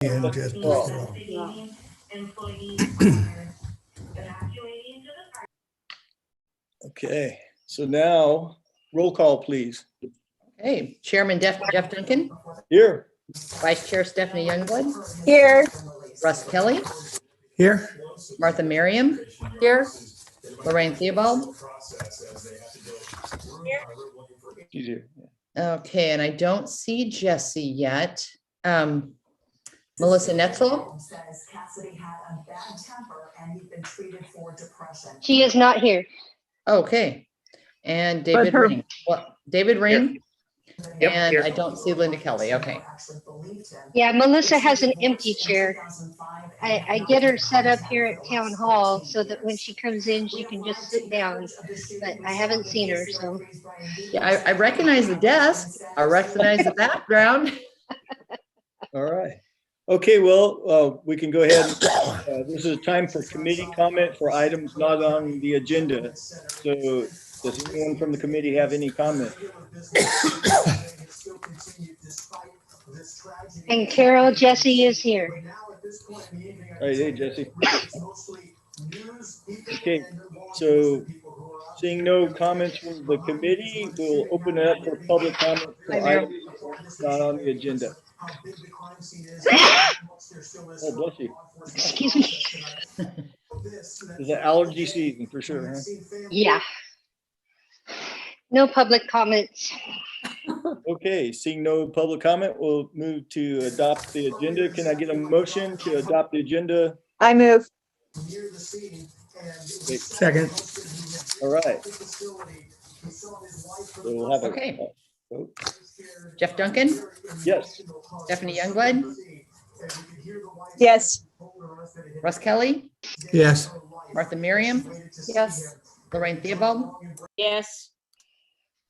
And just withdraw. Okay, so now roll call, please. Okay, Chairman Jeff Duncan, Here. Vice Chair Stephanie Youngblood, Here. Russ Kelly, Here. Martha Merriam, Here. Lorraine Theobald. She's here. Okay, and I don't see Jesse yet. Melissa Netzel. She is not here. Okay, and David her- Ring. What? David Ring? Yep, And here. I don't see Linda Kelly. Okay. Yeah, Melissa has an empty chair. I get her set up here at town hall so that when she comes in, she can just sit down, but I haven't seen her, so. Yeah, I recognize the desk. I recognize the background. All right. Okay, well, we can go ahead. This is a time for committee comment for items not on the agenda. So does anyone from the committee have any comment? And Carol, Jesse is here. All right, hey, Jesse. Okay, so seeing no comments from the committee, we'll open it up for public comment for items not on the agenda. Oh, bless you. Excuse me. It's an allergy season for sure, huh? Yeah. No public comments. Okay, seeing no public comment, we'll move to adopt the agenda. Can I get a motion to adopt the agenda? I move. Second. All right. So we'll have a Okay. vote. Jeff Duncan, Yes. Stephanie Youngblood, Yes. Russ Kelly, Yes. Martha Merriam, Yes. Lorraine Theobald, Yes.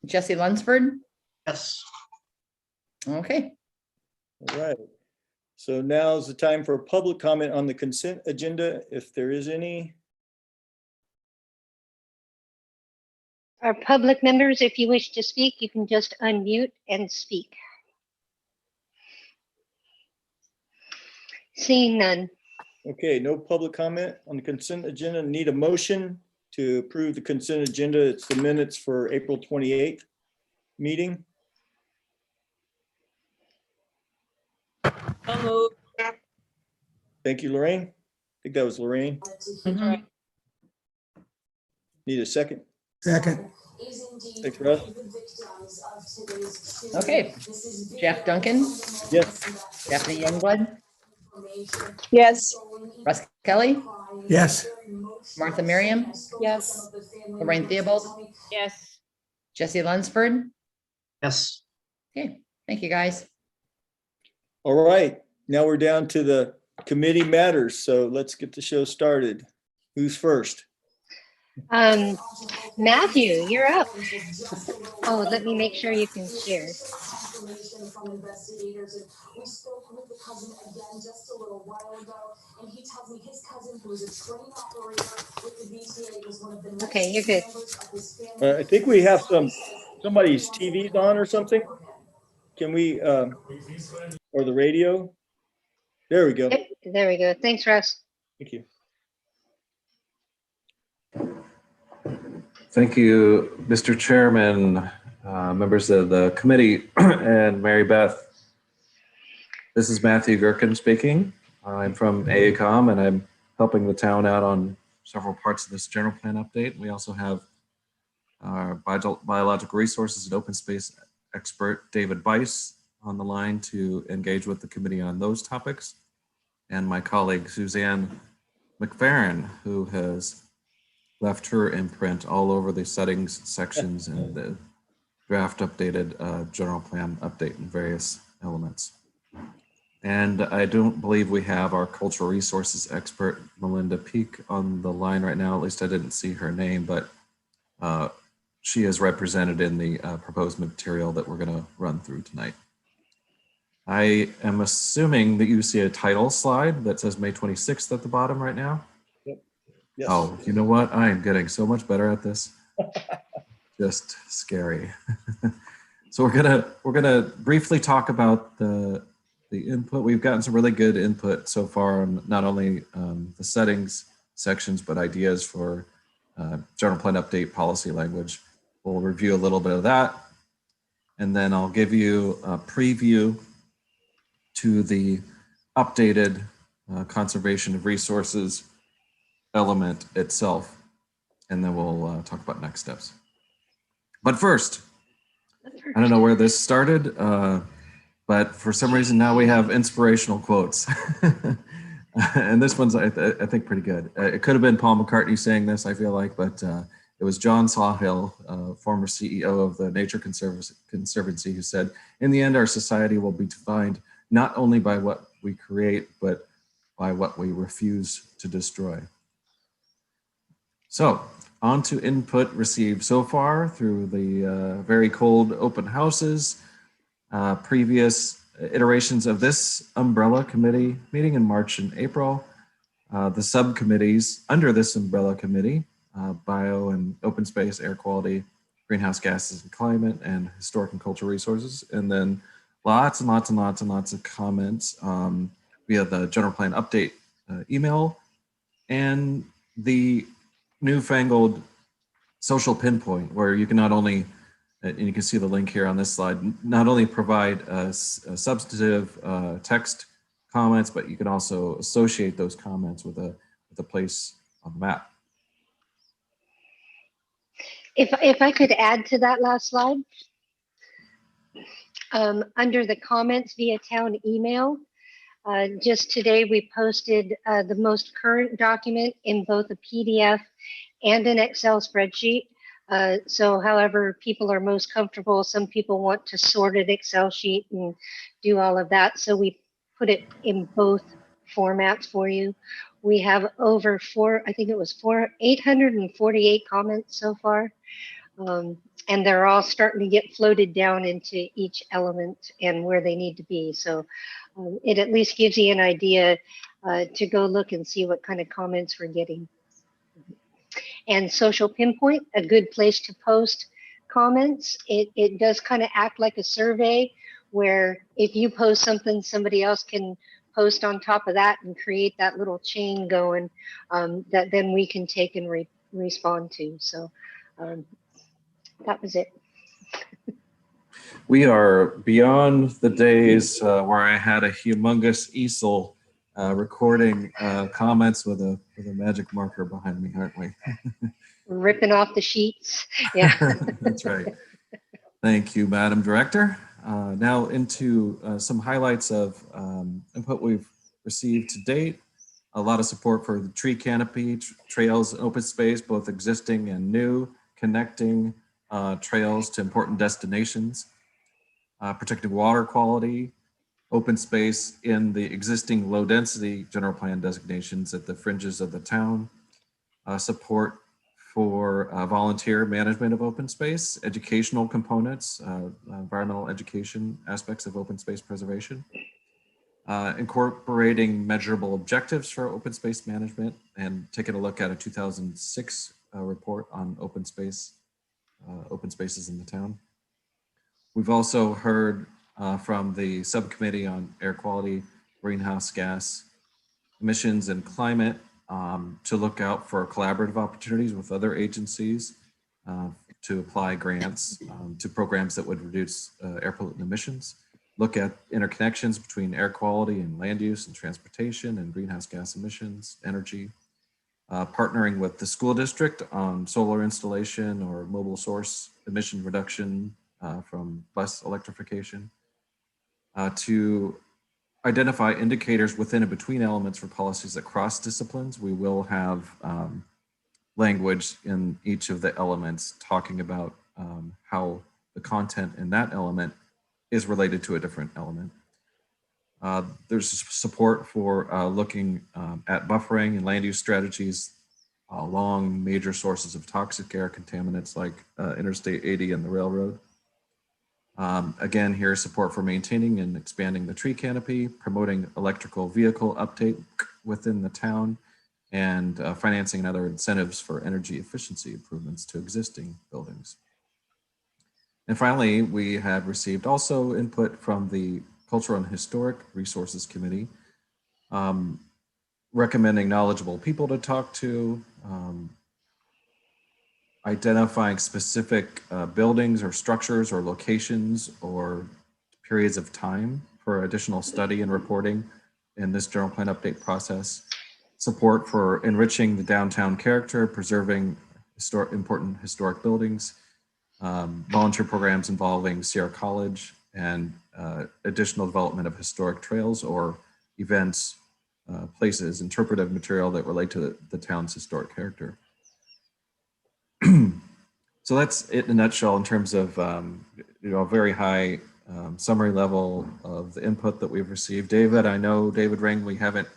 Jesse Lunsford. Yes. Okay. All right. So now is the time for public comment on the consent agenda, if there is any. Our public members, if you wish to speak, you can just unmute and speak. Seeing none. Okay, no public comment on the consent agenda. Need a motion to approve the consent agenda. It's the minutes for April 28th meeting. Thank you, Lorraine. I think that was Lorraine. Mhm. Need a second? Second. Thanks, Russ. Okay. Jeff Duncan, Yes. Stephanie Youngblood, Yes. Russ Kelly, Yes. Martha Merriam, Yes. Lorraine Theobald, Yes. Jesse Lunsford. Yes. Okay, thank you, guys. All right, now we're down to the committee matters. So let's get the show started. Who's first? Matthew, you're up. Oh, let me make sure you can share. Okay, you're good. I think we have somebody's TV's on or something. Can we, or the radio? There we go. Yep, there we go. Thanks, Russ. Thank you. Thank you, Mr. Chairman, members of the committee, and Mary Beth. This is Matthew Gherkin speaking. I'm from AECOM, and I'm helping the town out on several parts of this general plan update. We also have our biological resources and open space expert, David Bice, on the line to engage with the committee on those topics, and my colleague, Suzanne McFerrin, who has left her imprint all over the settings sections and the draft updated general plan update in various elements. And I don't believe we have our cultural resources expert, Melinda Peak, on the line right now. At least I didn't see her name, but she is represented in the proposed material that we're going to run through tonight. I am assuming that you see a title slide that says May 26th at the bottom right now. Yes. Oh, you know what? I am getting so much better at this. Just scary. So we're gonna briefly talk about the the input. We've gotten some really good input so far on not only the settings sections, but ideas for general plan update policy language. We'll review a little bit of that. And then I'll give you a preview to the updated conservation of resources element itself. And then we'll talk about next steps. But first, I don't know where this started, but for some reason now we have inspirational quotes. And this one's, I think, pretty good. It could have been Paul McCartney saying this, I feel like, but it was John Sawhill, former CEO of the Nature Conservancy, who said, "In the end, our society will be defined not only by what we create, but by what we refuse to destroy." So, on to input received so far through the very cold open houses, previous iterations of this umbrella committee meeting in March and April, the subcommittees under this umbrella committee, bio and open space, air quality, greenhouse gases and climate, and historic and cultural resources, and then lots and lots and lots and lots of comments via the general plan update email, and the newfangled social pinpoint, where you can not only, and you can see the link here on this slide, not only provide a substantive text comments, but you can also associate those comments with a place on the map. If I could add to that last slide, under the comments via town email, just today we posted the most current document in both a PDF and an Excel spreadsheet. So however people are most comfortable, some people want to sort an Excel sheet and do all of that. So we put it in both formats for you. We have over 848 comments so far. And they're all starting to get floated down into each element and where they need to be. So it at least gives you an idea to go look and see what kind of comments we're getting. And social pinpoint, a good place to post comments. It does kind of act like a survey, where if you post something, somebody else can post on top of that and create that little chain going that then we can take and respond to. So that was it. We are beyond the days where I had a humongous easel recording comments with a magic marker behind me, aren't we? Ripping off the sheets. Yeah. That's right. Thank you, Madam Director. Now into some highlights of input we've received to date. A lot of support for the tree canopy, trails, and open space, both existing and new, connecting trails to important destinations, protecting water quality, open space in the existing low density general plan designations at the fringes of the town, support for volunteer management of open space, educational components, environmental education aspects of open space preservation, incorporating measurable objectives for open space management, and taking a look at a 2006 report on open spaces in the town. We've also heard from the subcommittee on air quality, greenhouse gas emissions, and climate to look out for collaborative opportunities with other agencies to apply grants to programs that would reduce air pollutant emissions, look at interconnections between air quality and land use and transportation and greenhouse gas emissions, energy, partnering with the school district on solar installation or mobile source emission reduction from bus electrification, to identify indicators within and between elements for policies that cross disciplines. We will have language in each of the elements talking about how the content in that element is related to a different element. There's support for looking at buffering and land use strategies along major sources of toxic air contaminants like Interstate 80 and the railroad. Again, here's support for maintaining and expanding the tree canopy, promoting electrical vehicle uptake within the town, and financing and other incentives for energy efficiency improvements to existing buildings. And finally, we have received also input from the Cultural and Historic Resources Committee, recommending knowledgeable people to talk to, identifying specific buildings or structures or locations or periods of time for additional study and reporting in this general plan update process, support for enriching the downtown character, preserving important historic buildings, volunteer programs involving Sierra College, and additional development of historic trails or events, places, interpretive material that relate to the town's historic character. So that's it in a nutshell in terms of a very high summary level of the input that we've received. David, I know, David Ring, we haven't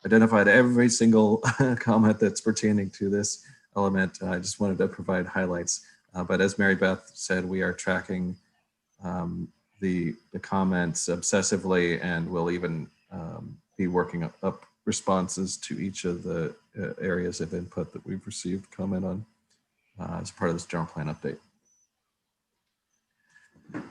identified every single comment that's pertaining to this element. I just wanted to provide highlights. But as Mary Beth said, we are tracking the comments obsessively, and we'll even be working up responses to each of the areas of input that we've received comment on as part of this general plan update.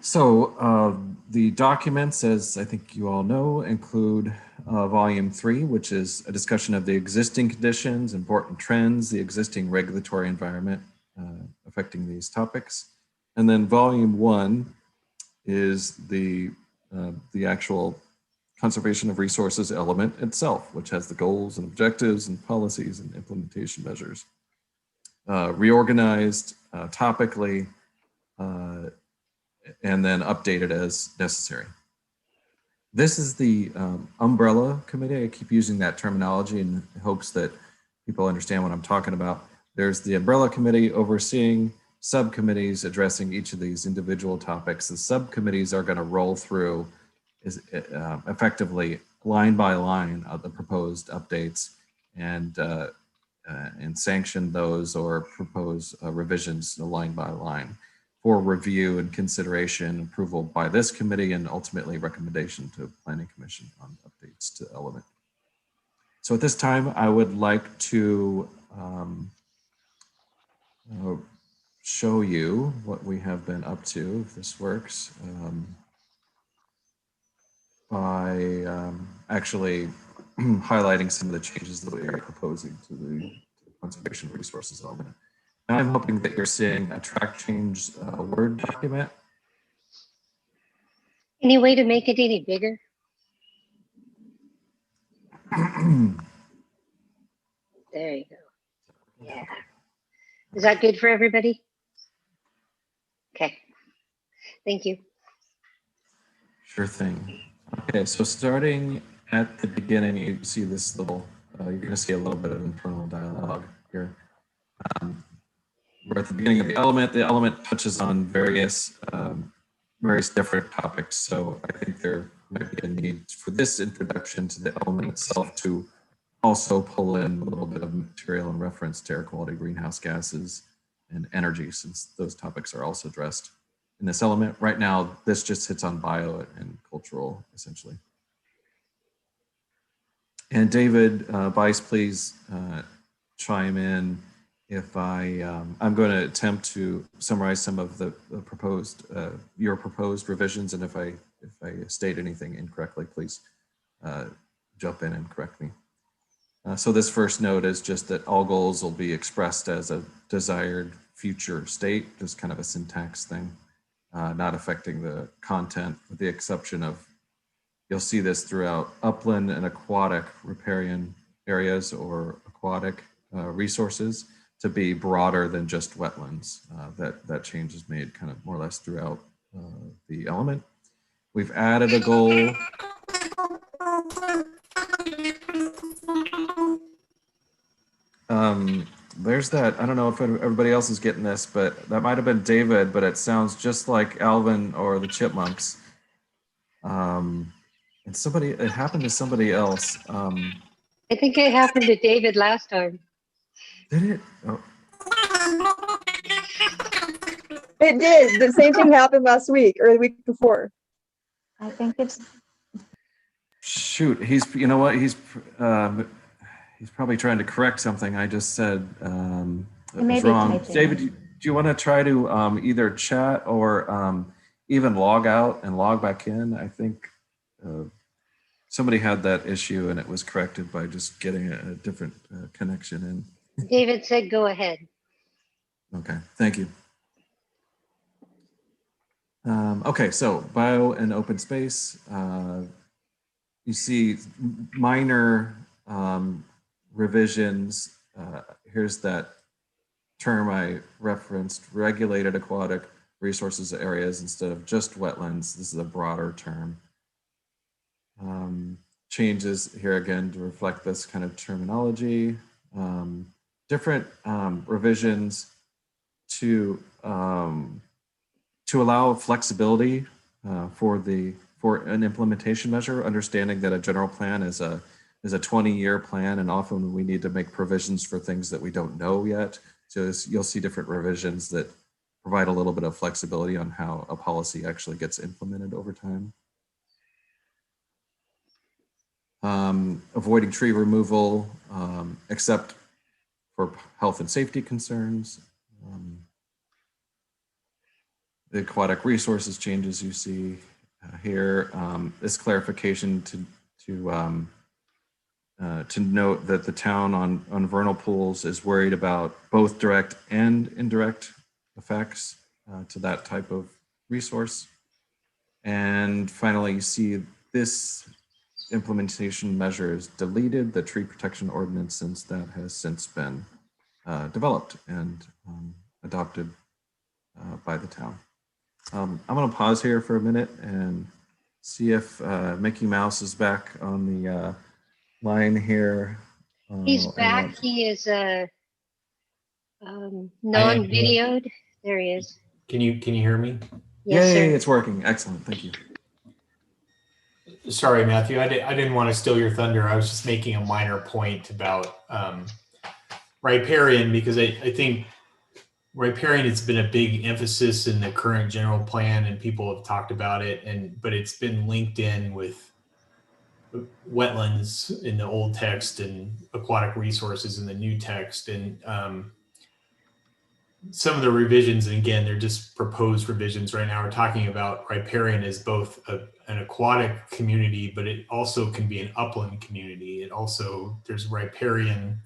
So the documents, as I think you all know, include volume 3, which is a discussion of the existing conditions, important trends, the existing regulatory environment affecting these topics. And then volume 1 is the actual conservation of resources element itself, which has the goals and objectives and policies and implementation measures. Reorganized topically, and then updated as necessary. This is the umbrella committee. I keep using that terminology in hopes that people understand what I'm talking about. There's the umbrella committee overseeing subcommittees addressing each of these individual topics. The subcommittees are going to roll through effectively line by line of the proposed updates and sanction those or propose revisions line by line for review and consideration, approval by this committee, and ultimately recommendation to Planning Commission on updates to element. So at this time, I would like to show you what we have been up to, if this works, by actually highlighting some of the changes that we are proposing to the conservation resources element. Now I'm hoping that you're seeing a track change Word document. Any way to make it any bigger? There you go. Yeah. Is that good for everybody? Okay. Thank you. Sure thing. Okay, so starting at the beginning, you see this little, you're going to see a little bit of internal dialogue here. We're at the beginning of the element touches on various different topics. So I think there might be a need for this introduction to the element itself to also pull in a little bit of material and reference to air quality, greenhouse gases, and energy, since those topics are also addressed in this element. Right now, this just hits on bio and cultural, essentially. And David, Bice, please chime in if I'm going to attempt to summarize some of the proposed, your proposed revisions, and if I state anything incorrectly, please jump in and correct me. So this first note is just that all goals will be expressed as a desired future state, just kind of a syntax thing, not affecting the content, with the exception of, you'll see this throughout upland and aquatic riparian areas or aquatic resources to be broader than just wetlands. That change is made kind of more or less throughout the element. We've added a goal. There's that, I don't know if everybody else is getting this, but that might have been David, but it sounds just like Alvin or the Chipmunks. And it happened to somebody else. I think it happened to David last time. Did it? Oh. It did. The same thing happened last week or the week before. I think it's. Shoot, you know what? He's probably trying to correct something I just said. It was wrong. David, do you want to try to either chat or even log out and log back in? I think somebody had that issue and it was corrected by just getting a different connection in. David said, go ahead. Okay, thank you. Okay, so bio and open space. You see minor revisions. Here's that term I referenced, regulated aquatic resources areas instead of just wetlands. This is a broader term. Changes here again to reflect this kind of terminology. Different revisions to allow flexibility for an implementation measure, understanding that a general plan is a 20-year plan, and often we need to make provisions for things that we don't know yet. So you'll see different revisions that provide a little bit of flexibility on how a policy actually gets implemented over time. Avoiding tree removal, except for health and safety concerns. The aquatic resources changes you see here. This clarification to note that the town on vernal pools is worried about both direct and indirect effects to that type of resource. And finally, you see this implementation measure is deleted, the tree protection ordinance, since that has since been developed and adopted by the town. I'm going to pause here for a minute and see if Mickey Mouse is back on the line here. He's back. He is non-videoed. There he is. Can you hear me? Yes, Yay, sir. it's working. Excellent. Thank you. Sorry, Matthew. I didn't want to steal your thunder. I was just making a minor point about riparian, because I think riparian has been a big emphasis in the current general plan, and people have talked about it, but it's been linked in with wetlands in the old text and aquatic resources in the new text. And some of the revisions, and again, they're just proposed revisions right now, we're talking about riparian as both an aquatic community, but it also can be an upland community. It also, there's riparian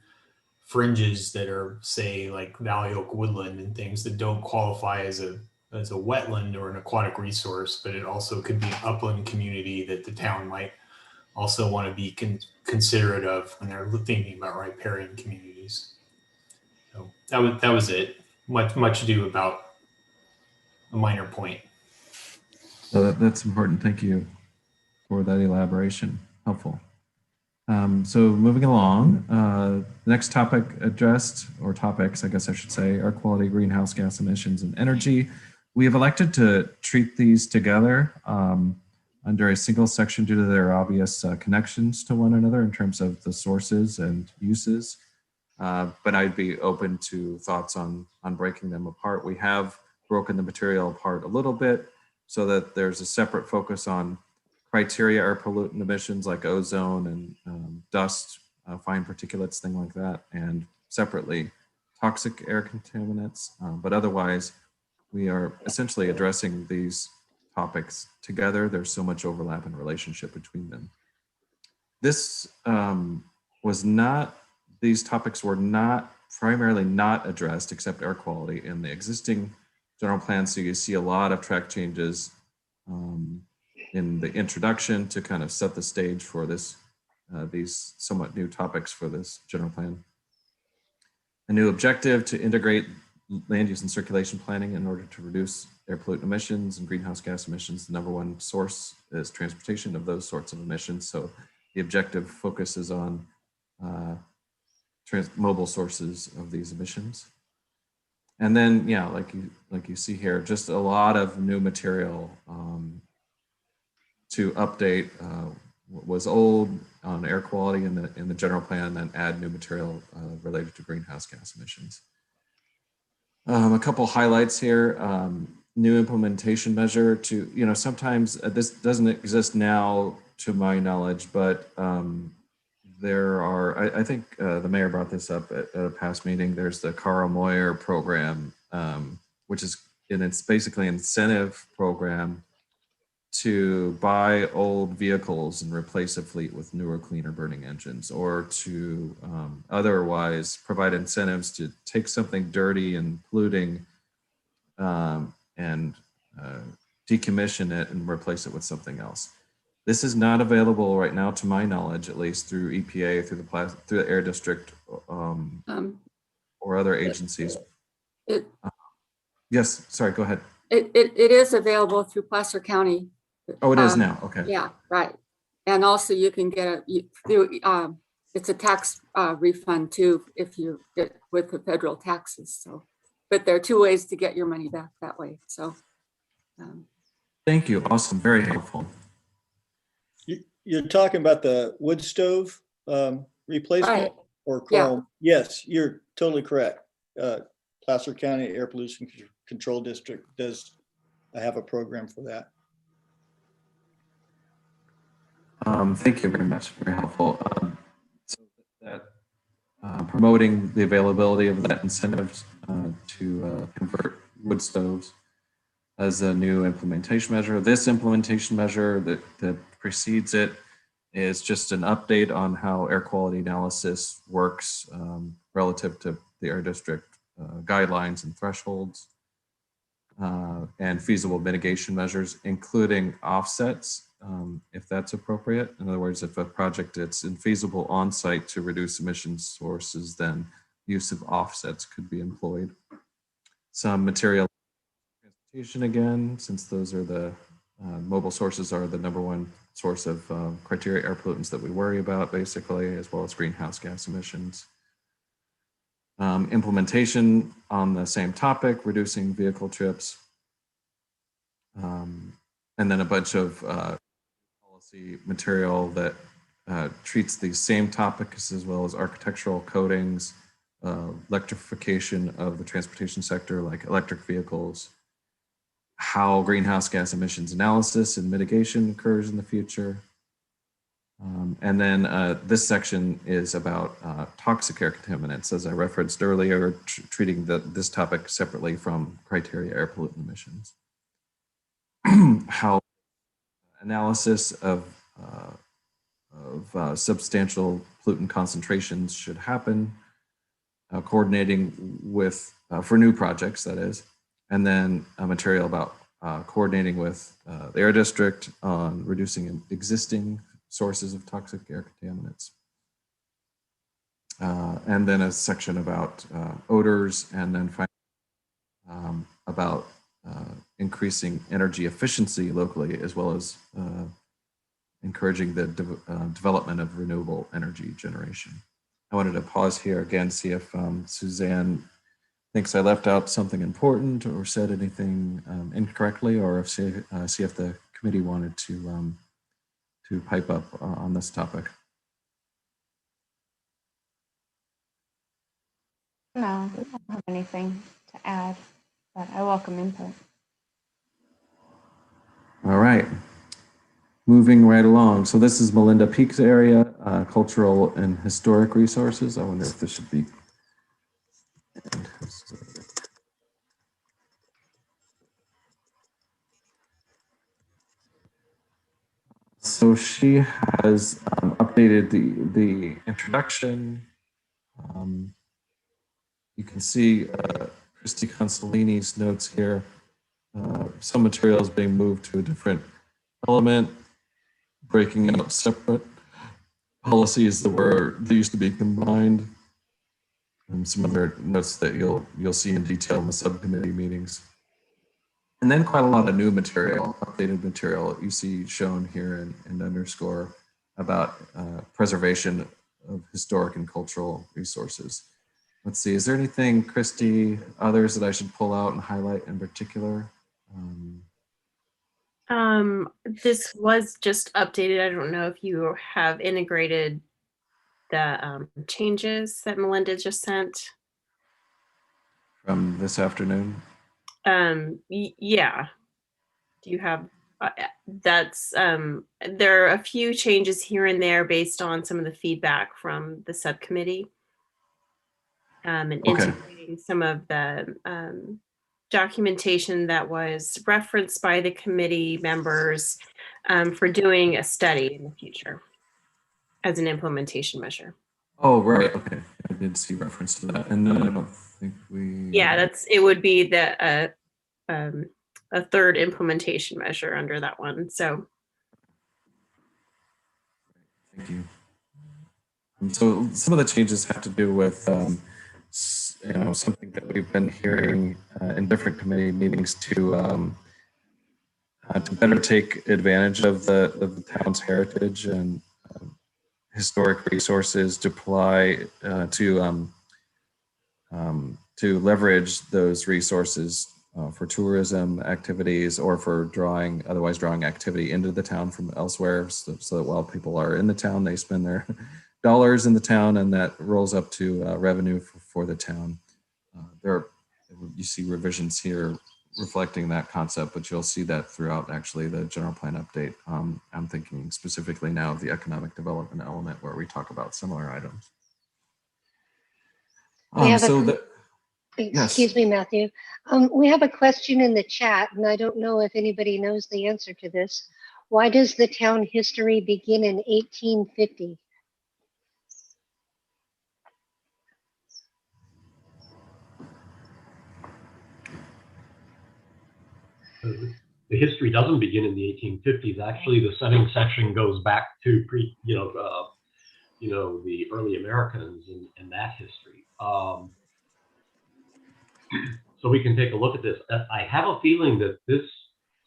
fringes that are, say, like Valley Oak woodland and things that don't qualify as a wetland or an aquatic resource, but it also could be an upland community that the town might also want to be considerate of when they're thinking about riparian communities. So that was it. Much ado about a minor point. So that's important. Thank you for that elaboration. Helpful. So moving along, the next topic addressed, or topics, I guess I should say, air quality, greenhouse gas emissions, and energy. We have elected to treat these together under a single section due to their obvious connections to one another in terms of the sources and uses. But I'd be open to thoughts on breaking them apart. We have broken the material apart a little bit so that there's a separate focus on criteria air pollutant emissions like ozone and dust, fine particulates, things like that, and separately toxic air contaminants. But otherwise, we are essentially addressing these topics together. There's so much overlap and relationship between them. This these topics were primarily not addressed except air quality in the existing general plan. So you see a lot of track changes in the introduction to kind of set the stage for this, these somewhat new topics for this general plan. A new objective to integrate land use and circulation planning in order to reduce air pollutant emissions and greenhouse gas emissions. The number one source is transportation of those sorts of emissions. So the objective focuses on mobile sources of these emissions. And then, yeah, like you see here, just a lot of new material to update what was old on air quality in the general plan, and then add new material related to greenhouse gas emissions. A couple highlights here. New implementation measure to, sometimes this doesn't exist now to my knowledge, but there are, I think the mayor brought this up at a past meeting. There's the Carl Moyer program, which is, and it's basically an incentive program to buy old vehicles and replace a fleet with newer, cleaner burning engines, or to otherwise provide incentives to take something dirty and polluting and decommission it and replace it with something else. This is not available right now, to my knowledge, at least through EPA, through the Air District, or other agencies. Yes, sorry, go ahead. It is available through Placer County. Oh, it is now. Okay. Yeah, right. And also you can get it's a tax refund too if you get with the federal taxes. So, but there are two ways to get your money back that way. So, Thank you. Awesome. Very helpful. You're talking about the wood stove replacement Right. or chrome? Yeah. Yes, you're totally correct. Placer County Air Pollution Control District does have a program for that. Thank you very much. Very helpful. So that promoting the availability of that incentive to convert wood stoves as a new implementation measure. This implementation measure that precedes it is just an update on how air quality analysis works relative to the Air District guidelines and thresholds, and feasible mitigation measures, including offsets, if that's appropriate. In other words, if a project is infeasible on-site to reduce emission sources, then use of offsets could be employed. Some material transportation, again, since those are the mobile sources are the #1 source of criteria air pollutants that we worry about, basically, as well as greenhouse gas emissions. Implementation on the same topic, reducing vehicle trips. And then a bunch of policy material that treats these same topics, as well as architectural coatings, electrification of the transportation sector, like electric vehicles, how greenhouse gas emissions analysis and mitigation occurs in the future. And then this section is about toxic air contaminants, as I referenced earlier, treating this topic separately from criteria air pollutant emissions. How analysis of substantial pollutant concentrations should happen, coordinating with, for new projects, that is, and then a material about coordinating with the Air District on reducing existing sources of toxic air contaminants. And then a section about odors, and then finally about increasing energy efficiency locally, as well as encouraging the development of renewable energy generation. I wanted to pause here again, see if Suzanne thinks I left out something important or said anything incorrectly, or if see if the committee wanted to pipe up on this topic. No, I don't have anything to add, but I welcome input. All right, moving right along. So this is Melinda Peak's area, cultural and historic resources. I wonder if this should be. So she has updated the introduction. You can see Christy Consolini's notes here. Some materials being moved to a different element, breaking out separate policies that used to be combined, and some other notes that you'll see in detail in the subcommittee meetings. And then quite a lot of new material, updated material you see shown here and underscore about preservation of historic and cultural resources. Let's see, is there anything, Christy, others that I should pull out and highlight in particular? This was just updated. I don't know if you have integrated the changes that Melinda just sent. From this afternoon? Yeah. Do you have, that's, there are a few changes here and there based on some of the feedback from the subcommittee. And Okay. integrating some of the documentation that was referenced by the committee members for doing a study in the future as an implementation measure. Oh, right. Okay. I did see reference to that. And then I don't think we. Yeah, it would be the a third implementation measure under that one. So Thank you. And so some of the changes have to do with, something that we've been hearing in different committee meetings to better take advantage of the town's heritage and historic resources, to apply to leverage those resources for tourism activities or for otherwise drawing activity into the town from elsewhere, so that while people are in the town, they spend their dollars in the town, and that rolls up to revenue for the town. You see revisions here reflecting that concept, but you'll see that throughout actually the general plan update. I'm thinking specifically now of the economic development element where we talk about similar items. Excuse me, Matthew. We have a question in the chat, and I don't know if anybody knows the answer to this. Why does the town history begin in 1850? The history doesn't begin in the 1850s. Actually, the setting section goes back to the early Americans and that history. So we can take a look at this. I have a feeling that this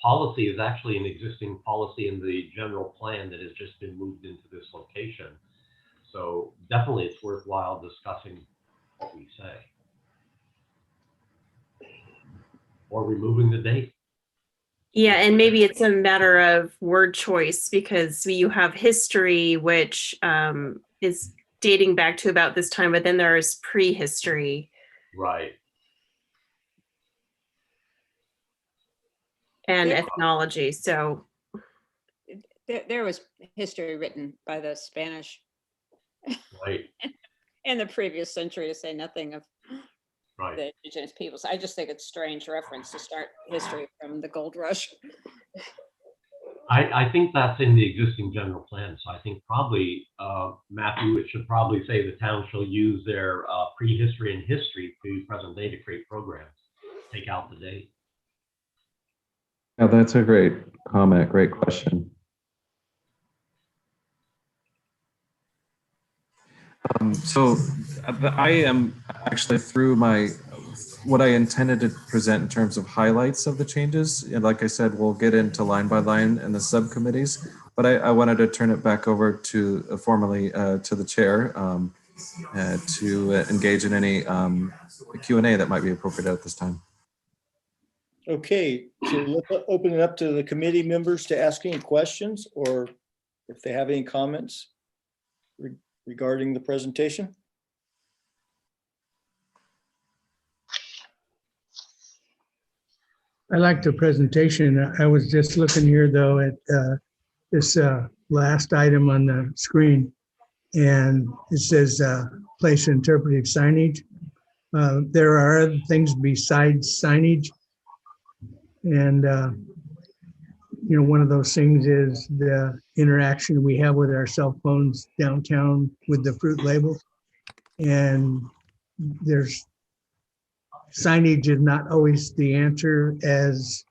policy is actually an existing policy in the general plan that has just been moved into this location. So definitely it's worthwhile discussing what we say. Or removing the date. yeah, and maybe it's a matter of word choice, because you have history, which is dating back to about this time, but then there's prehistory. Right. And ethnology. So there was history written by the Spanish right. in the previous century, to say nothing of right. the indigenous peoples. I just think it's strange reference to start history from the gold rush. I think that's in the existing general plan. So I think probably, Matthew, it should probably say the town shall use their prehistory and history to present day to create programs. Take out the date. Yeah, that's a great comment. Great question. So I am actually through what I intended to present in terms of highlights of the changes. And like I said, we'll get into line by line in the subcommittees, but I wanted to turn it back over to formally to the chair to engage in any Q&A that might be appropriate at this time. Okay, so let's open it up to the committee members to ask any questions, or if they have any comments regarding the presentation. I like the presentation. I was just looking here though at this last item on the screen, and it says place interpretive signage. There are other things besides signage. And, one of those things is the interaction we have with our cell phones downtown with the fruit labels. And there's signage is not always the answer, as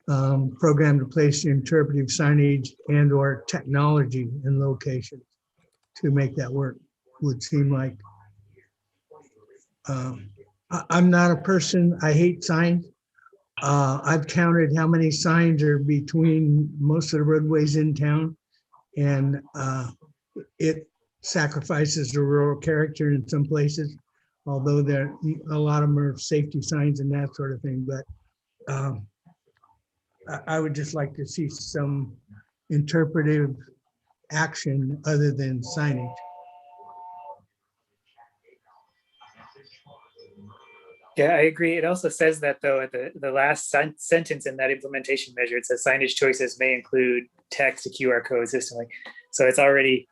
program to place interpretive signage and or technology in locations to make that work would seem like. I'm not a person, I hate signs. I've counted how many signs are between most of the roadways in town, and it sacrifices the rural character in some places, although there a lot of them are safety signs and that sort of thing. But I would just like to see some interpretive action other than signage. Yeah, I agree. It also says that though at the last sentence in that implementation measure, it says signage choices may include text, a QR code system. So it's already,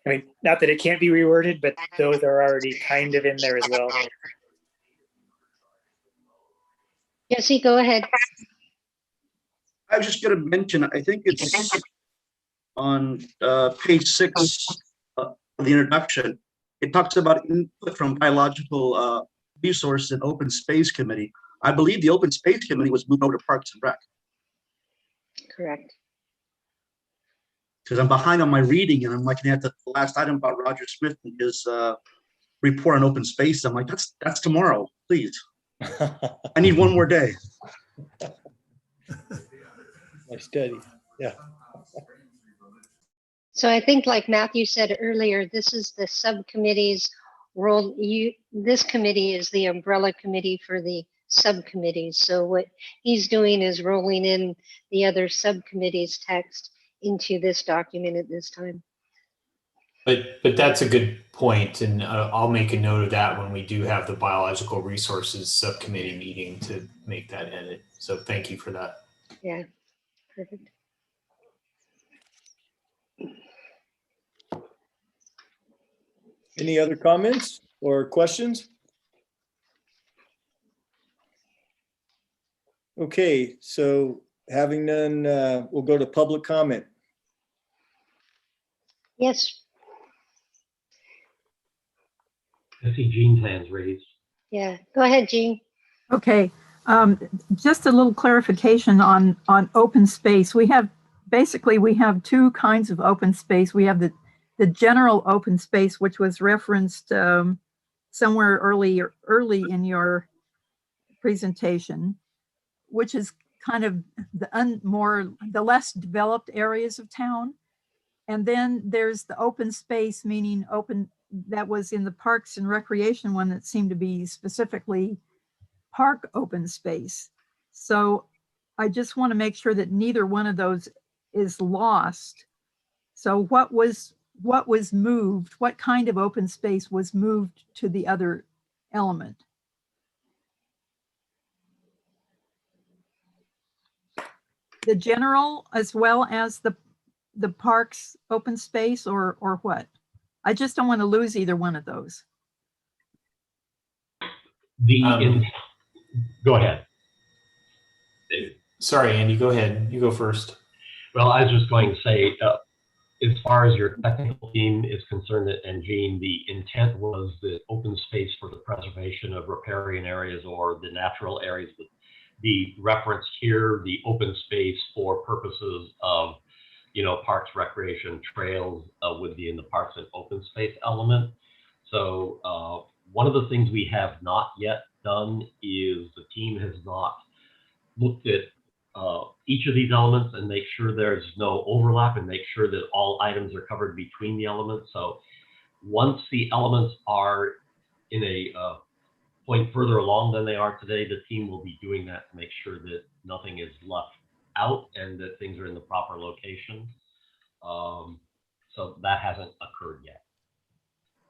I mean, not that it can't be reworded, but those are already kind of in there as well. Jesse, go ahead. I was just going to mention, I think it's on page 6 of the introduction. It talks about input from biological resource and open space committee. I believe the open space committee was moved over to Parks and Rec. Correct. Because I'm behind on my reading and I'm looking at the last item about Roger Smith and his report on open space. I'm like, that's tomorrow, please. I need one more day. My study, yeah. So I think like Matthew said earlier, this is the subcommittee's role. This committee is the umbrella committee for the subcommittees. So what he's doing is rolling in the other subcommittees' text into this document at this time. But that's a good point, and I'll make a note of that when we do have the biological resources subcommittee meeting to make that edit. So thank you for that. Yeah, perfect. Any other comments or questions? Okay, so having none, we'll go to public comment. Yes. I see Jean's hand's raised. Yeah, go ahead, Jean. Okay, just a little clarification on open space. We have two kinds of open space. We have the general open space, which was referenced somewhere early in your presentation, which is kind of the less developed areas of town. And then there's the open space, meaning open, that was in the Parks and Recreation one that seemed to be specifically park open space. So I just want to make sure that neither one of those is lost. So what was moved? What kind of open space was moved to the other element? The general as well as the parks open space, or what? I just don't want to lose either one of those. Go ahead, David. Sorry, Andy, go ahead. You go first. Well, I was just going to say, as far as your technical team is concerned, and Jean, the intent was that open space for the preservation of riparian areas or the natural areas would be referenced here. The open space for purposes of, parks, recreation, trails would be in the parks and open space element. So one of the things we have not yet done is the team has not looked at each of these elements and make sure there's no overlap and make sure that all items are covered between the elements. So once the elements are in a point further along than they are today, the team will be doing that to make sure that nothing is left out and that things are in the proper location. So that hasn't occurred yet.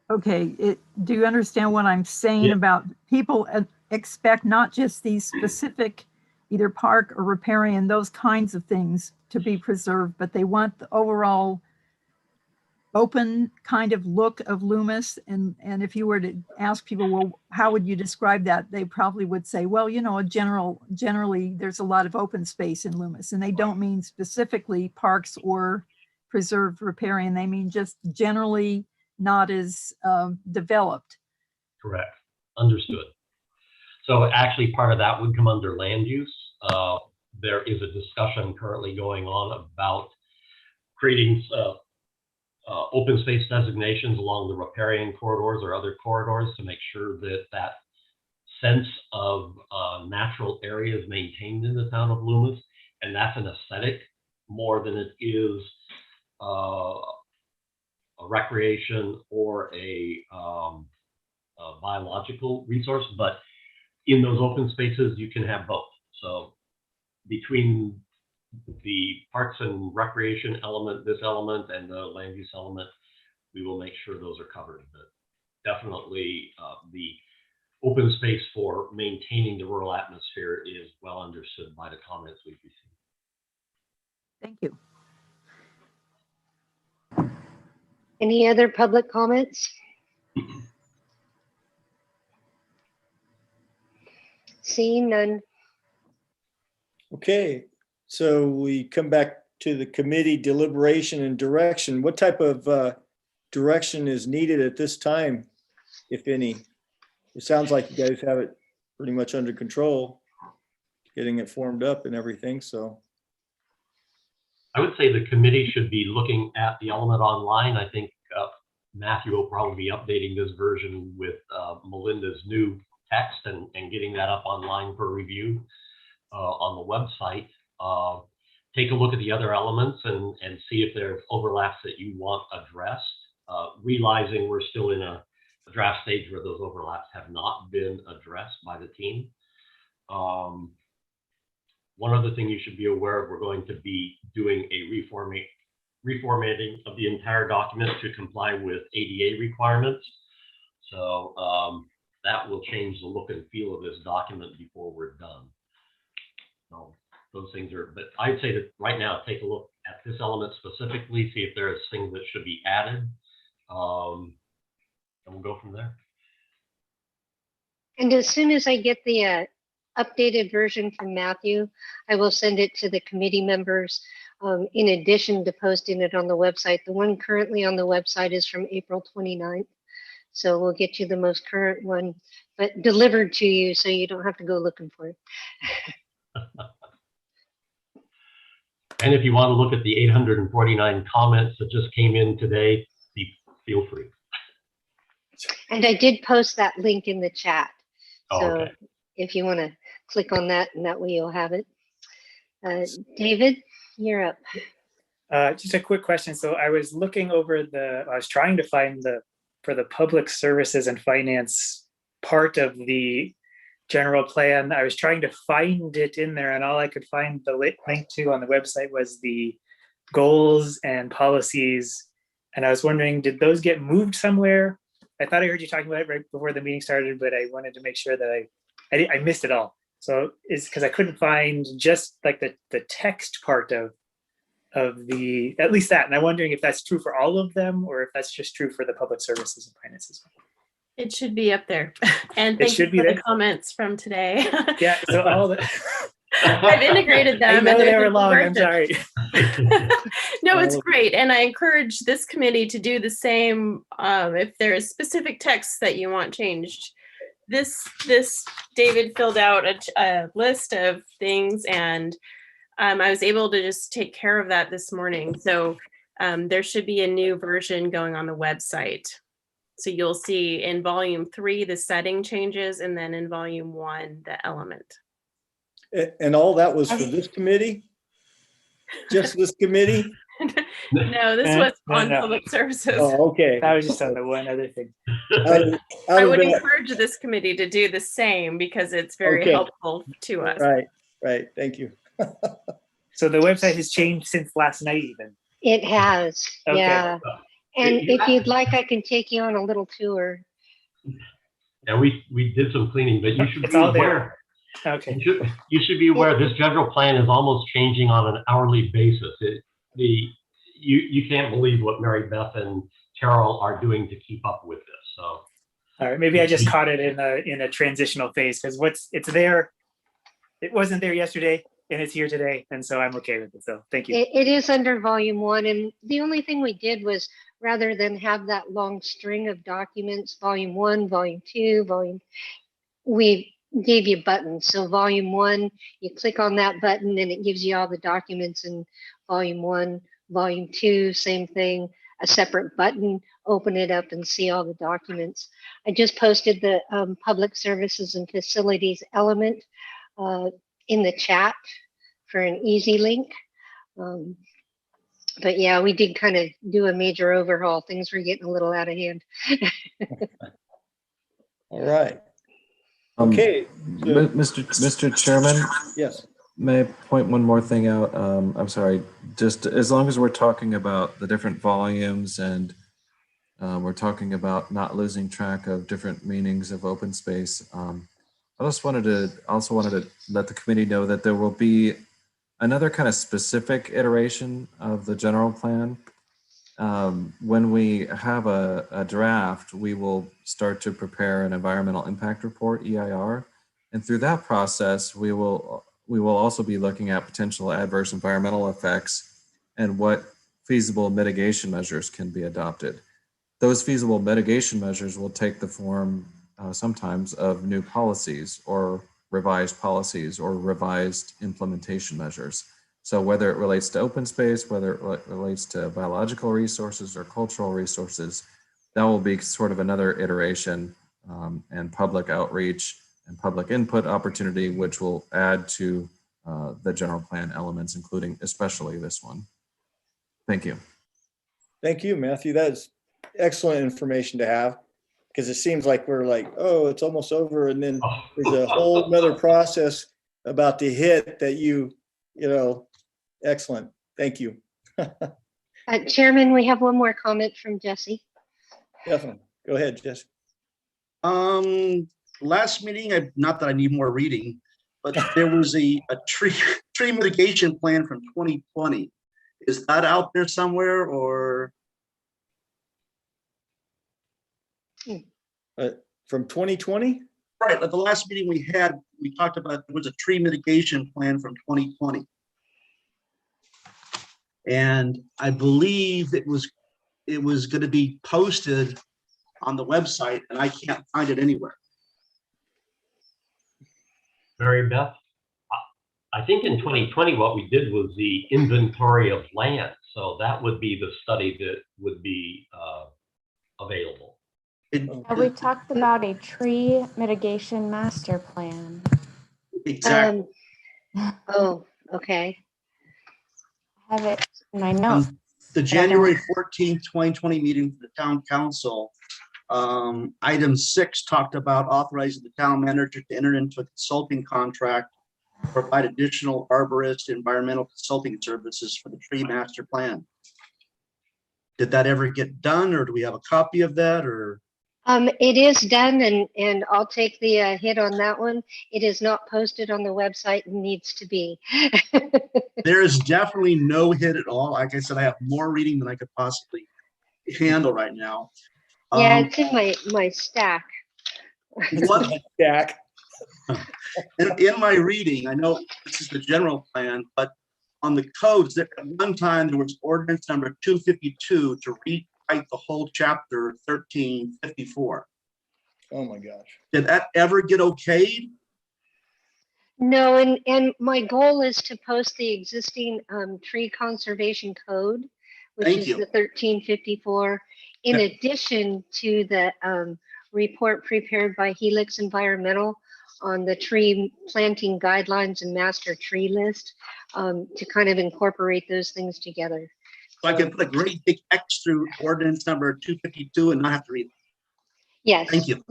Okay, do you understand what I'm saying about people expect not just these specific either park or riparian, those kinds of things to be preserved, but they want the overall open kind of look of Loomis. And if you were to ask people, well, how would you describe that? They probably would say, well, generally there's a lot of open space in Loomis, and they don't mean specifically parks or preserved riparian. They mean just generally not as developed. Correct. Understood. So actually part of that would come under land use. There is a discussion currently going on about creating open space designations along the riparian corridors or other corridors to make sure that that sense of natural area is maintained in the town of Loomis. And that's an aesthetic more than it is a recreation or a biological resource. But in those open spaces, you can have both. So between the parks and recreation element, this element, and the land use element, we will make sure those are covered. But definitely the open space for maintaining the rural atmosphere is well understood by the comments we've received. Thank you. Any other public comments? Seeing none, Okay, so we come back to the committee deliberation and direction. What type of direction is needed at this time, if any? It sounds like you guys have it pretty much under control, getting it formed up and everything, so. I would say the committee should be looking at the element online. I think Matthew will probably be updating this version with Melinda's new text and getting that up online for review on the website. Take a look at the other elements and see if there's overlaps that you want addressed, realizing we're still in a draft stage where those overlaps have not been addressed by the team. One other thing you should be aware of, we're going to be doing a reformatting of the entire document to comply with ADA requirements. So that will change the look and feel of this document before we're done. So those things are, but I'd say that right now, take a look at this element specifically, see if there's things that should be added, and we'll go from there. And as soon as I get the updated version from Matthew, I will send it to the committee members in addition to posting it on the website. The one currently on the website is from April 29th. So we'll get you the most current one, but delivered to you so you don't have to go looking for it. And if you want to look at the 849 comments that just came in today, feel free. And I did post that link in the chat. Oh, so okay. If you want to click on that, and that way you'll have it. David, you're up. Just a quick question. So I was looking over I was trying to find for the public services and finance part of the general plan. I was trying to find it in there, and all I could find the link to on the website was the goals and policies. And I was wondering, did those get moved somewhere? I thought I heard you talking about it right before the meeting started, but I wanted to make sure that I missed it all. So it's because I couldn't find just like the text part of the, at least that. And I'm wondering if that's true for all of them or if that's just true for the public services and finances. It should be up there. And It thank you should be for the there? comments from today. Yeah, so all the I've integrated them. I know and they there's were a long, I'm version. sorry. No, it's great. And I encourage this committee to do the same if there is specific text that you want changed. This David filled out a list of things, and I was able to just take care of that this morning. So there should be a new version going on the website. So you'll see in volume 3, the setting changes, and then in volume 1, the element. And all that was for this committee? Just this committee? No, this was on public services. Oh, okay. That was just on the one other thing. I would encourage this committee to do the same because it's very helpful to us. Right. Thank you. So the website has changed since last night even? It has, Okay. yeah. And if you'd like, I can take you on a little tour. Yeah, we did some cleaning, but you should It's be all aware. there. Okay. You should be aware this general plan is almost changing on an hourly basis. You can't believe what Mary Beth and Carol are doing to keep up with this. So, all right, maybe I just caught it in a transitional phase because it's there. It wasn't there yesterday, and it's here today, and so I'm okay with it. So, thank you. It is under volume 1, and the only thing we did was rather than have that long string of documents, volume 1, volume 2, we gave you buttons. So volume 1, you click on that button, and it gives you all the documents in volume 1. Volume 2, same thing, a separate button, open it up and see all the documents. I just posted the public services and facilities element in the chat for an easy link. But yeah, we did kind of do a major overhaul. Things were getting a little out of hand. All right. Okay. Mr. Chairman? Yes. May I point one more thing out? I'm sorry, just as long as we're talking about the different volumes and we're talking about not losing track of different meanings of open space, I also wanted to let the committee know that there will be another kind of specific iteration of the general plan. When we have a draft, we will start to prepare an environmental impact report, EIR. And through that process, we will we will also be looking at potential adverse environmental effects and what feasible mitigation measures can be adopted. Those feasible mitigation measures will take the form sometimes of new policies or revised policies or revised implementation measures. So whether it relates to open space, whether it relates to biological resources or cultural resources, that will be sort of another iteration and public outreach and public input opportunity, which will add to the general plan elements, including especially this one. Thank you. Thank you, Matthew. That's excellent information to have, because it seems like we're like, oh, it's almost over. And then there's a whole nother process about to hit that you know, excellent. Thank you. Chairman, we have one more comment from Jesse. Definitely. Go ahead, Jesse. Last meeting, not that I need more reading, but there was a tree mitigation plan from 2020. Is that out there somewhere, or? From 2020? Right, at the last meeting we had, we talked about there was a tree mitigation plan from 2020. And I believe it was going to be posted on the website, and I can't find it anywhere. Mary Beth, I think in 2020 what we did was the inventory of land. So that would be the study that would be available. We talked about a tree mitigation master plan. Exactly. Oh, okay. I have it in my notes. The January 14th, 2020 meeting for the town council, item 6 talked about authorizing the town manager to enter into a consulting contract to provide additional arborist environmental consulting services for the tree master plan. Did that ever get done, or do we have a copy of that, or? It is done, and I'll take the hit on that one. It is not posted on the website and needs to be. There is definitely no hit at all. Like I said, I have more reading than I could possibly handle right now. Yeah, it's in my stack. What stack? In my reading, I know this is the general plan, but on the codes, at one time there was ordinance number 252 to rewrite the whole chapter 1354. Oh my gosh. Did that ever get okayed? No, and my goal is to post the existing tree conservation code, which Thank is you. the 1354, in addition to the report prepared by Helix Environmental on the tree planting guidelines and master tree list, to kind of incorporate those things together. So I can put a great big X through ordinance number 252 and not have to read it. Yes. Thank you.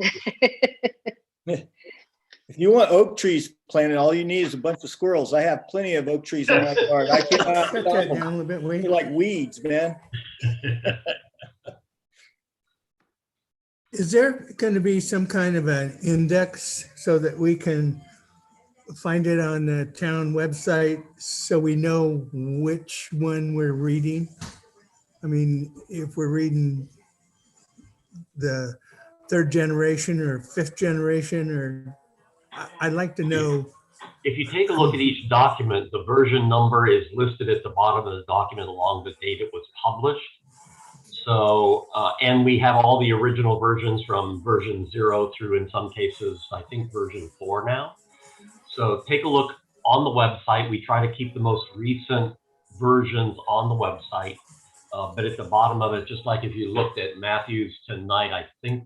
If you want oak trees planted, all you need is a bunch of squirrels. I have plenty of oak trees in my yard. I cannot Cut stop that them. down a little bit, Wade. They're like weeds, man. Is there going to be some kind of an index so that we can find it on the town website so we know which one we're reading? I mean, if we're reading the 3rd generation or 5th generation, or I'd like to know. If you take a look at each document, the version number is listed at the bottom of the document along the date it was published. So, and we have all the original versions from version 0 through, in some cases, I think version 4 now. So take a look on the website. We try to keep the most recent versions on the website. But at the bottom of it, just like if you looked at Matthew's tonight, I think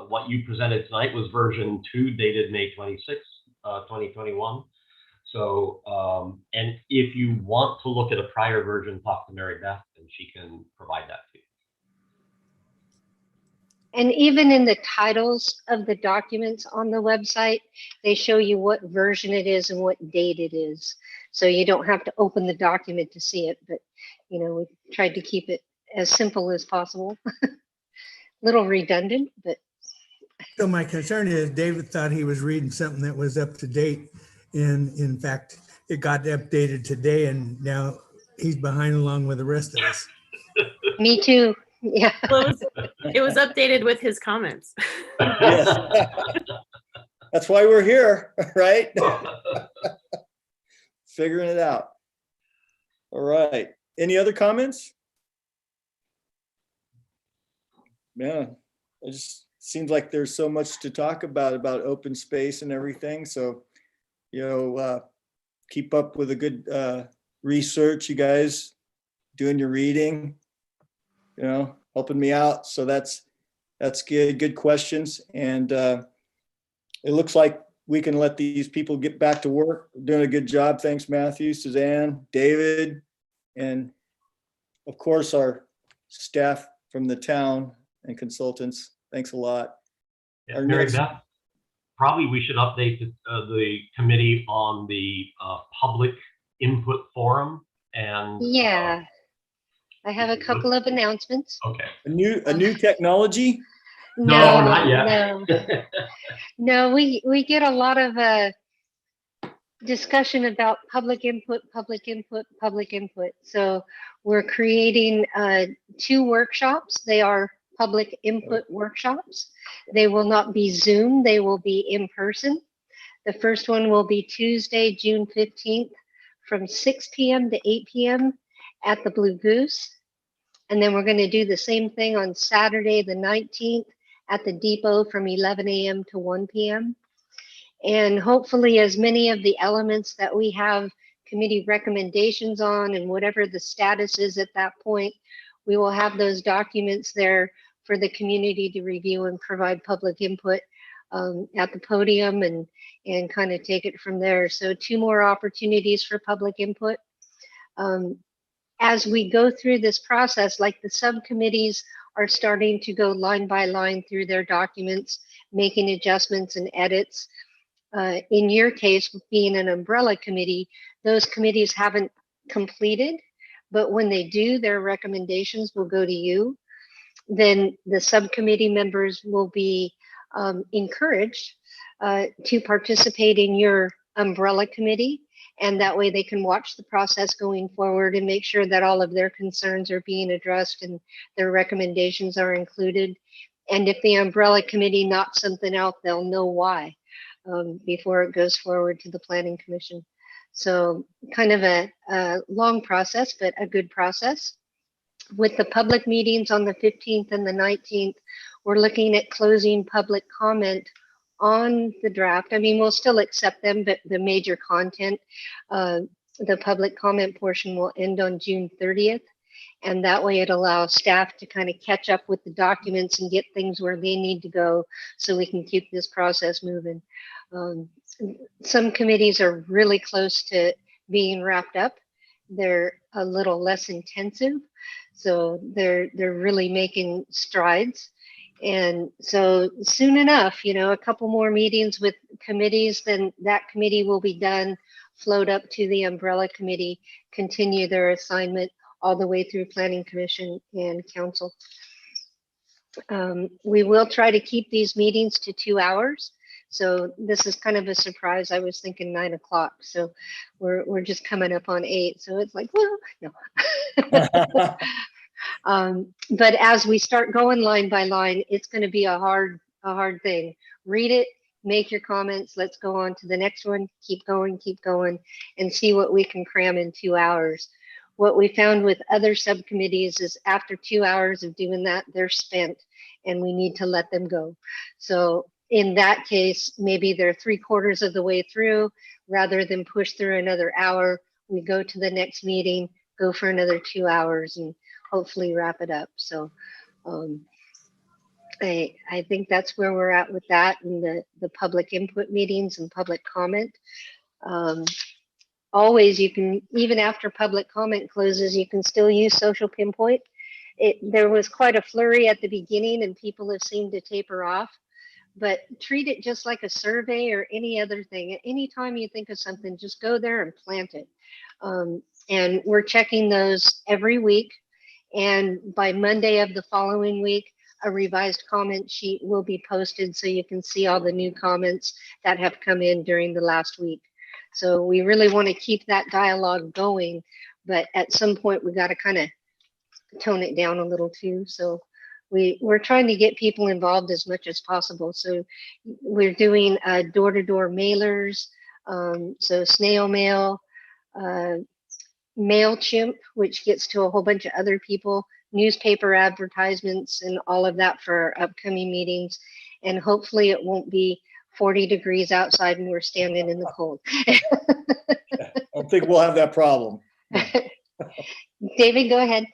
what you presented tonight was version 2 dated May 26, 2021. So, and if you want to look at a prior version, talk to Mary Beth and she can provide that to you. And even in the titles of the documents on the website, they show you what version it is and what date it is. So you don't have to open the document to see it, but we tried to keep it as simple as possible. Little redundant, but. So my concern is David thought he was reading something that was up to date. And in fact, it got updated today and now he's behind along with the rest of us. Me too. Yeah. Well, it was updated with his comments. Yes. That's why we're here, right? figuring it out. All right. Any other comments? Yeah, it just seems like there's so much to talk about open space and everything. So, keep up with the good research, you guys, doing your reading, helping me out. So that's good. Good questions. And it looks like we can let these people get back to work. Doing a good job. Thanks, Matthew, Suzanne, David, and of course our staff from the town and consultants. Thanks a lot. Yeah, Mary Beth, probably we should update the committee on the public input forum. And yeah, I have a couple of announcements. Okay. A new technology? No, not yet. No, we get a lot of discussion about public input. So we're creating 2 workshops. They are public input workshops. They will not be Zoom, they will be in person. The first one will be Tuesday, June 15th from 6 p.m. to 8 p.m. at the Blue Goose. And then we're going to do the same thing on Saturday, the 19th at the Depot from 11 a.m. to 1 p.m. And hopefully as many of the elements that we have committee recommendations on and whatever the status is at that point, we will have those documents there for the community to review and provide public input at the podium and kind of take it from there. So 2 more opportunities for public input. As we go through this process, like the subcommittees are starting to go line by line through their documents, making adjustments and edits. In your case, being an umbrella committee, those committees haven't completed, but when they do, their recommendations will go to you. Then the subcommittee members will be encouraged to participate in your umbrella committee. And that way they can watch the process going forward and make sure that all of their concerns are being addressed and their recommendations are included. And if the umbrella committee knocks something out, they'll know why before it goes forward to the Planning Commission. So kind of a long process, but a good process. With the public meetings on the 15th and the 19th, we're looking at closing public comment on the draft. I mean, we'll still accept them, but the major content, the public comment portion will end on June 30th. And that way it allows staff to kind of catch up with the documents and get things where they need to go so we can keep this process moving. Some committees are really close to being wrapped up. They're a little less intensive. So they're really making strides. And so soon enough, a couple more meetings with committees, then that committee will be done, float up to the umbrella committee, continue their assignment all the way through Planning Commission and Council. We will try to keep these meetings to 2 hours. So this is kind of a surprise. I was thinking 9 o'clock. So we're just coming up on 8. So it's like, well, no. But as we start going line by line, it's going to be a hard thing. Read it, make your comments. Let's go on to the next one. Keep going, and see what we can cram in 2 hours. What we found with other subcommittees is after 2 hours of doing that, they're spent and we need to let them go. So in that case, maybe they're 3/4 of the way through. Rather than push through another hour, we go to the next meeting, go for another 2 hours, and hopefully wrap it up. So I think that's where we're at with that, and the public input meetings and public comment. Always, you can, even after public comment closes, you can still use social pinpoint. There was quite a flurry at the beginning and people have seemed to taper off, but treat it just like a survey or any other thing. Anytime you think of something, just go there and plant it. And we're checking those every week. And by Monday of the following week, a revised comment sheet will be posted so you can see all the new comments that have come in during the last week. So we really want to keep that dialogue going, but at some point we got to kind of tone it down a little too. So we're trying to get people involved as much as possible. So we're doing door-to-door mailers, so snail mail, MailChimp, which gets to a whole bunch of other people, newspaper advertisements, and all of that for our upcoming meetings. And hopefully it won't be 40 degrees outside and we're standing in the cold. I don't think we'll have that problem. David, go ahead.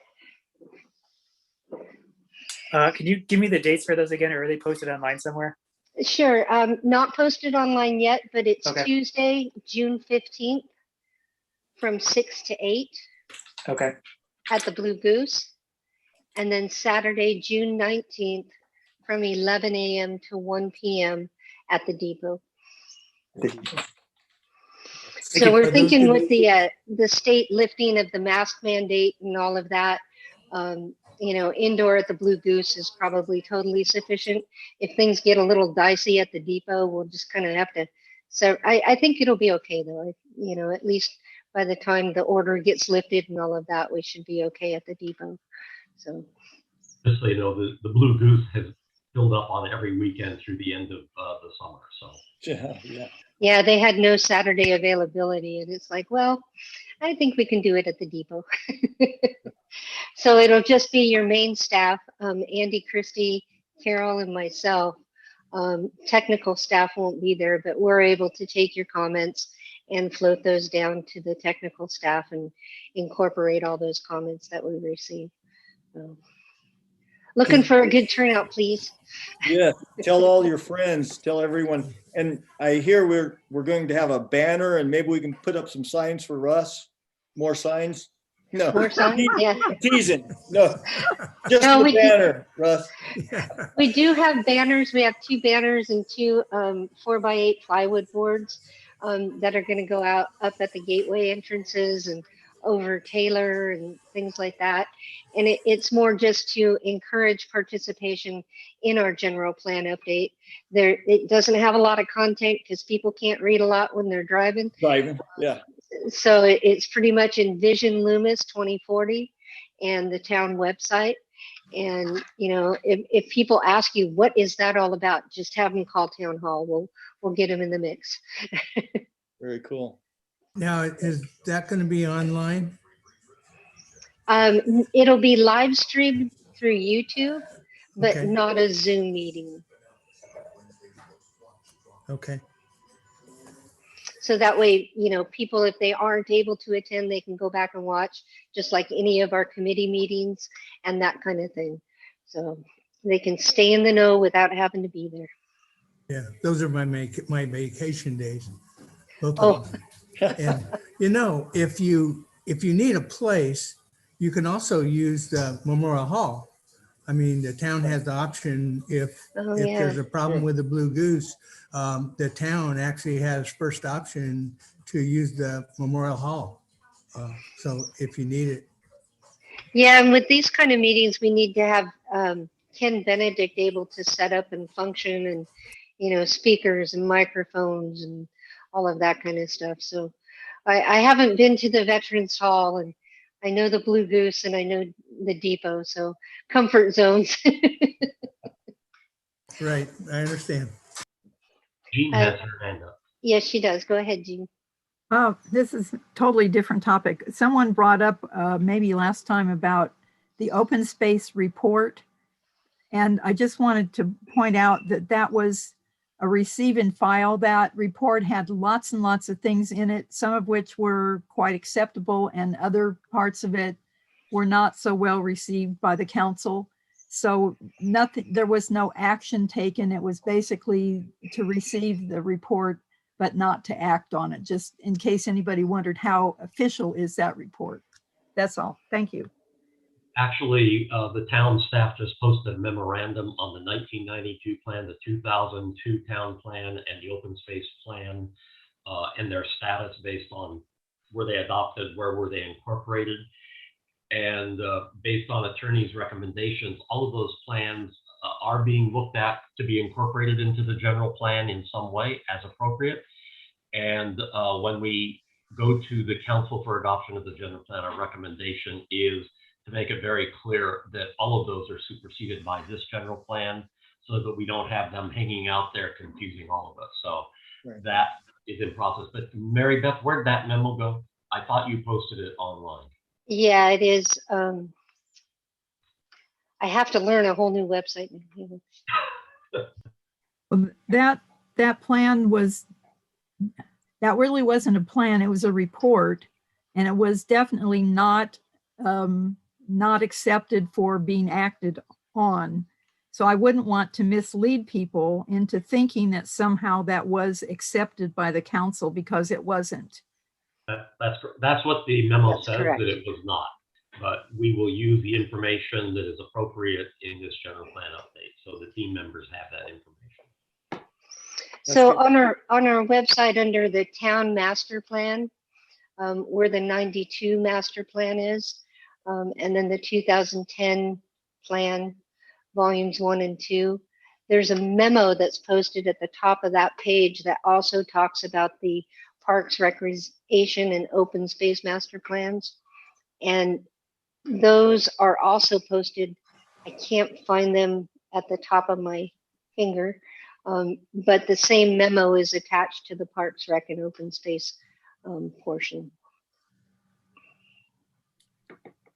Can you give me the dates for those again, or are they posted online somewhere? Sure. Not posted online yet, but it's Okay. Tuesday, June 15th from 6 to 8 Okay. at the Blue Goose. And then Saturday, June 19th from 11 a.m. to 1 p.m. at the depot. So we're thinking with the state lifting of the mask mandate and all of that, you know, indoor at the Blue Goose is probably totally sufficient. If things get a little dicey at the depot, we'll just kind of have to. So I think it'll be okay though. You know, at least by the time the order gets lifted and all of that, we should be okay at the depot. So just so you know, the Blue Goose has filled up on every weekend through the end of the summer. So yeah, they had no Saturday availability, and it's like, well, I think we can do it at the depot. So it'll just be your main staff, Andy, Christy, Carol, and myself. Technical staff won't be there, but we're able to take your comments and float those down to the technical staff and incorporate all those comments that we receive. So, looking for a good turnout, please. Yeah, tell all your friends, tell everyone. And I hear we're going to have a banner, and maybe we can put up some signs for Russ. More signs? No. More signs? Yeah. Teasing. No. Just No, the banner, Russ. We do have banners. We have 2 banners and 2 4x8 plywood boards that are going to go out up at the gateway entrances and over Taylor and things like that. And it's more just to encourage participation in our general plan update. It doesn't have a lot of content because people can't read a lot when they're driving. Yeah. So it's pretty much Envision Loomis 2040 and the town website. And, you know, if people ask you, what is that all about? Just have them call town hall. We'll get them in the mix. Very cool. Now, is that going to be online? It'll be live streamed through YouTube, but Okay. not a Zoom meeting. Okay. So that way, you know, people, if they aren't able to attend, they can go back and watch just like any of our committee meetings and that kind of thing. So they can stay in the know without having to be there. Yeah, those are my vacation days. Both Oh. of them. And you know, if you need a place, you can also use the Memorial Hall. I mean, the town has the option if there's a problem with the Blue Goose, the town actually has first option to use the Memorial Hall. So if you need it. Yeah, and with these kind of meetings, we need to have Ken Benedict able to set up and function and, you know, speakers and microphones and all of that kind of stuff. So I haven't been to the Veterans Hall, and I know the Blue Goose and I know the depot, so comfort zones. Right, I understand. Jean has her hand up. Yes, she does. Go ahead, Jean. Oh, this is a totally different topic. Someone brought up maybe last time about the open space report. And I just wanted to point out that that was a receive and file. That report had lots and lots of things in it, some of which were quite acceptable and other parts of it were not so well received by the council. So there was no action taken. It was basically to receive the report, but not to act on it, just in case anybody wondered how official is that report. That's all. Thank you. Actually, the town staff just posted a memorandum on the 1992 plan, the 2002 town plan, and the open space plan, and their status based on were they adopted, where were they incorporated. And based on attorney's recommendations, all of those plans are being looked at to be incorporated into the general plan in some way as appropriate. And when we go to the council for adoption of the general plan, our recommendation is to make it very clear that all of those are superseded by this general plan so that we don't have them hanging out there confusing all of us. So that is in process. But Mary Beth, where'd that memo go? I thought you posted it online. Yeah, it is. I have to learn a whole new website. Well, that plan was, that really wasn't a plan. It was a report, and it was definitely not accepted for being acted on. So I wouldn't want to mislead people into thinking that somehow that was accepted by the council, because it wasn't. That's what the memo That's says, correct. that it was not. But we will use the information that is appropriate in this general plan update, so the team members have that information. So on our website, under the town master plan, where the 92 master plan is, and then the 2010 plan, volumes 1 and 2, there's a memo that's posted at the top of that page that also talks about the parks, recreation, and open space master plans. And those are also posted. I can't find them at the top of my finger, but the same memo is attached to the Parks, Rec, and Open Space portion.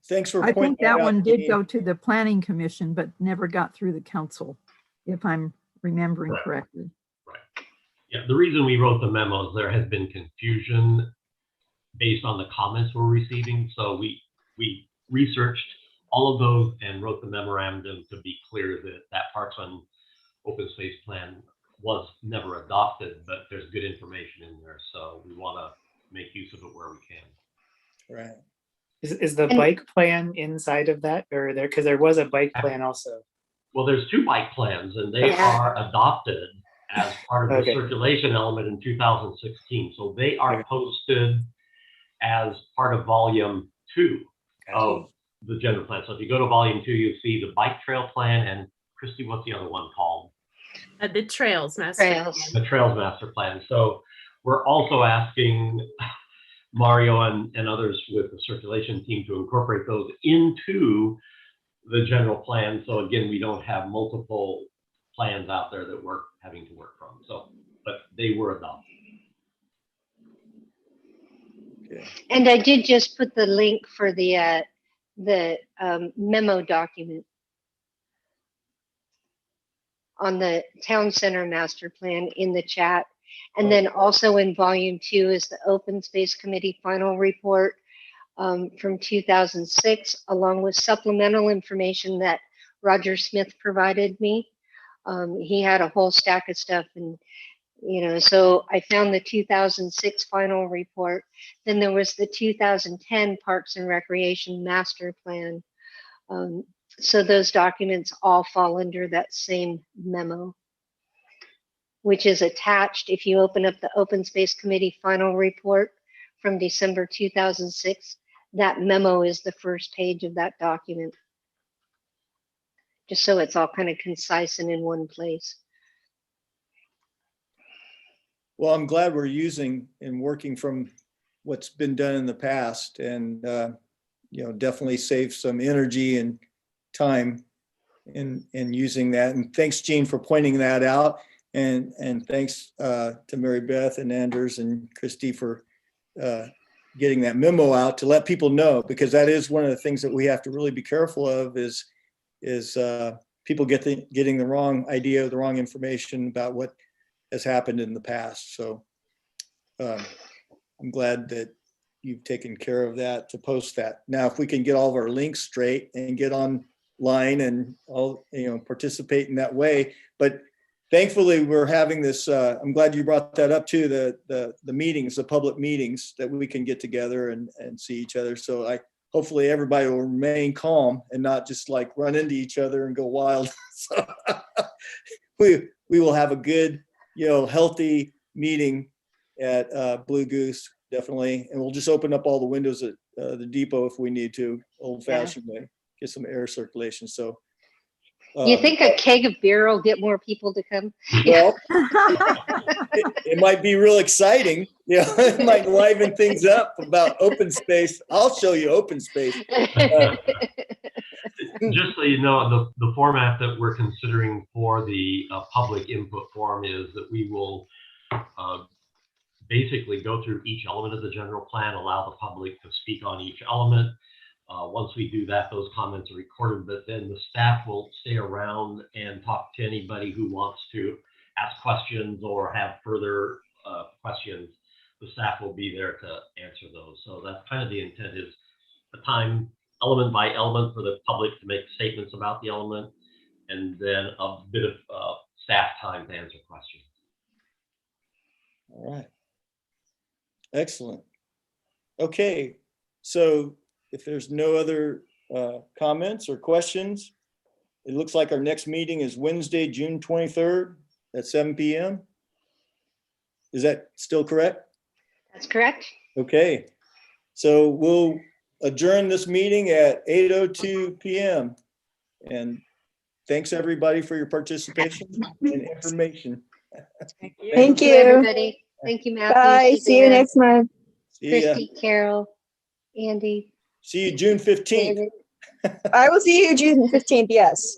Thanks for I pointing think that out, one did Dean. go to the planning commission, but never got through the council, if I'm remembering correctly. Yeah, the reason we wrote the memos, there has been confusion based on the comments we're receiving. So we researched all of those and wrote the memorandum to be clear that Parks on Open Space plan was never adopted, but there's good information in there. So we want to make use of it where we can. Right. Is the bike plan inside of that, or there, because there was a bike plan also? Well, there's 2 bike plans, and they are adopted as part of the circulation element in 2016. So they are posted as part of volume 2 of the general plan. So if you go to volume 2, you see the bike trail plan, and Christy, what's the other one called? The Trails Master Plan. The Trails Master Plan. So we're also asking Mario and others with the circulation team to incorporate those into the general plan. So again, we don't have multiple plans out there that we're having to work from. So, but they were adopted. Okay. And I did just put the link for the memo document on the town center master plan in the chat. And then also in volume 2 is the Open Space Committee final report from 2006, along with supplemental information that Roger Smith provided me. He had a whole stack of stuff, and so I found the 2006 final report. Then there was the 2010 Parks and Recreation Master Plan. So those documents all fall under that same memo, which is attached. If you open up the Open Space Committee final report from December 2006, that memo is the first page of that document. Just so it's all kind of concise and in one place. Well, I'm glad we're using and working from what's been done in the past, and definitely save some energy and time in using that. And thanks, Gene, for pointing that out. And thanks to Mary Beth and Anders and Christy for getting that memo out to let people know, because that is one of the things that we have to really be careful of is people getting the wrong idea, the wrong information about what has happened in the past. So I'm glad that you've taken care of that to post that. Now, if we can get all of our links straight and get online and all, participate in that way. But thankfully, we're having this, I'm glad you brought that up too, the meetings, the public meetings that we can get together and see each other. So hopefully everybody will remain calm and not just like run into each other and go wild. So we will have a good, healthy meeting at Blue Goose, definitely. And we'll just open up all the windows at the depot if we need to, old fashioned way, get some air circulation. So you think a keg of beer will get more people to come? Well, it might be real exciting. It might liven things up about open space. I'll show you open space. Just so you know, the format that we're considering for the public input forum is that we will basically go through each element of the general plan, allow the public to speak on each element. Once we do that, those comments are recorded, but then the staff will stay around and talk to anybody who wants to ask questions or have further questions. The staff will be there to answer those. So that's kind of the intent, is the time element by element for the public to make statements about the element, and then a bit of staff time to answer questions. All right. Excellent. Okay, so if there's no other comments or questions, it looks like our next meeting is Wednesday, June 23rd at 7 p.m. Is that still correct? That's correct. Okay, so we'll adjourn this meeting at 8:02 p.m. And thanks everybody for your participation and information. Thank you. Thank you. Everybody. Thank you, Matthew. Bye. See you Suzanne, next month. See ya. Christy, Carol, Andy. See you June 15th. David. I will see you June 15th. Yes.